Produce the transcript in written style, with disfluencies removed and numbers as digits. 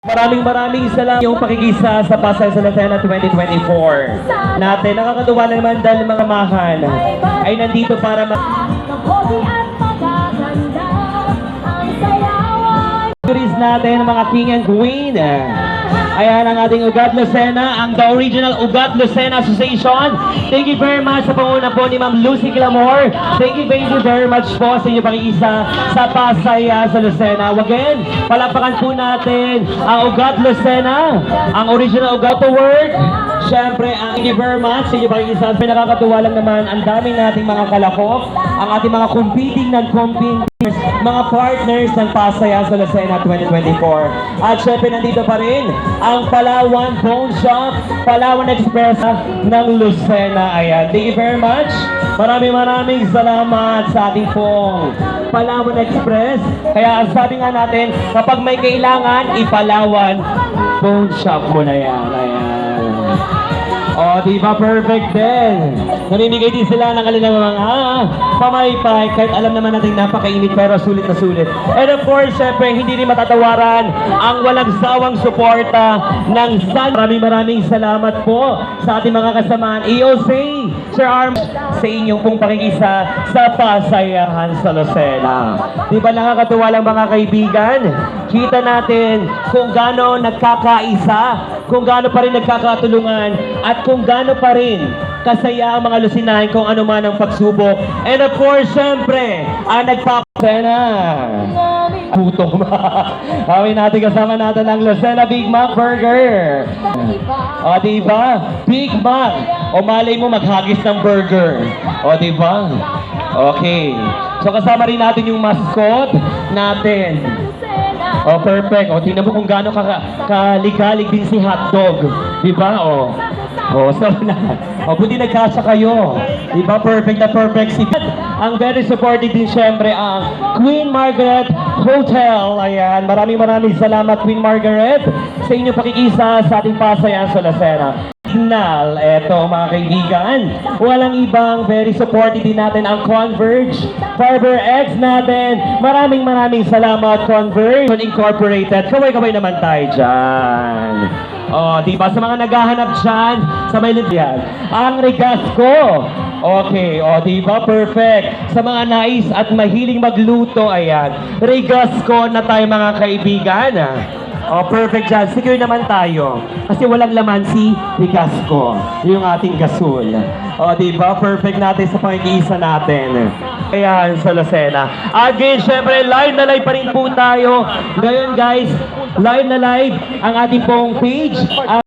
Maraming salamat yung pakikisa sa Pasay sa Lucena 2024 natin. Nakakatuwa naman dahil mga mahan ay nandito para natin mga king and queen. Ayan ang ating Ugat Lucena, ang The Original Ugat Lucena Association. Thank you very much sa panguna po ni Ma'am Lucy Clamor. Thank you very much po sa inyong pakikisa sa Pasay sa Lucena. Again, palapakan po natin ang Ugat Lucena, ang Original Ugat to work. Siyempre, thank you very much sa inyong pakikisa. Pinakakatuwa lang naman, ang daming nating mga kalakop, ang ating mga competing, non-competing, mga partners ng Pasay sa Lucena 2024. At syempre nandito pa rin ang Palawan Bone Shop, Palawan Express ng Lucena. Ayan, thank you very much. Maraming salamat sa ating pong Palawan Express. Kaya sabi nga natin, kapag may kailangan, ipalawan Bone Shop mo na yan. Ayan. O, diba perfect din? Namimigay din sila ng kanilang mga pamaypay, kahit alam naman natin napakainit pero sulit na sulit. And of course, syempre, hindi rin matatawaran ang walang sawang suporta ng Sun. Maraming salamat po sa ating mga kasamaan. EOC, Sir Arm, sa inyong pong pakikisa sa Pasayahan sa Lucena. Diba nakakatuwa lang mga kaibigan? Kita natin kung gaano nagkakaisa, kung gaano pa rin nagkakatulungan, at kung gaano pa rin kasaya ang mga Lucinahin kung ano man ang pagsubok. And of course, syempre, ang nagpapasena. Putong ba? Kawin natin kasama natin ang Lucena Big Mac Burger. O, diba? Big Mac. O, malay mo maghagis ng burger. O, diba? Okay. So, kasama rin natin yung mascot natin. Oh, perfect. O, tingnan mo kung gaano kaligalig din si hotdog. Diba? O. Oh, so na. O, buti nagkasya kayo. Diba? Perfect na perfect si ang very supportive din syempre ang Queen Margaret Hotel. Ayan. Maraming salamat Queen Margaret sa inyong pakikisa sa ating Pasayan sa Lucena. Signal, eto mga kaibigan, walang ibang very supportive din natin ang Converge Fiber X natin. Maraming salamat Converge Incorporated. Kaway naman tayo dyan. O, diba sa mga naghahanap dyan sa may lindihan, ang Regasco. Okay, o diba perfect. Sa mga nais at mahiling magluto, ayan, Regasco na tayo mga kaibigan. Oh, perfect dyan. Secure naman tayo. Kasi walang laman si Regasco, yung ating gasol. O, diba? Perfect natin sa pangkiisa natin. Ayan, sa Lucena. Again, syempre, live na live pa rin po tayo. Ngayon, guys, live na live ang ating pong page.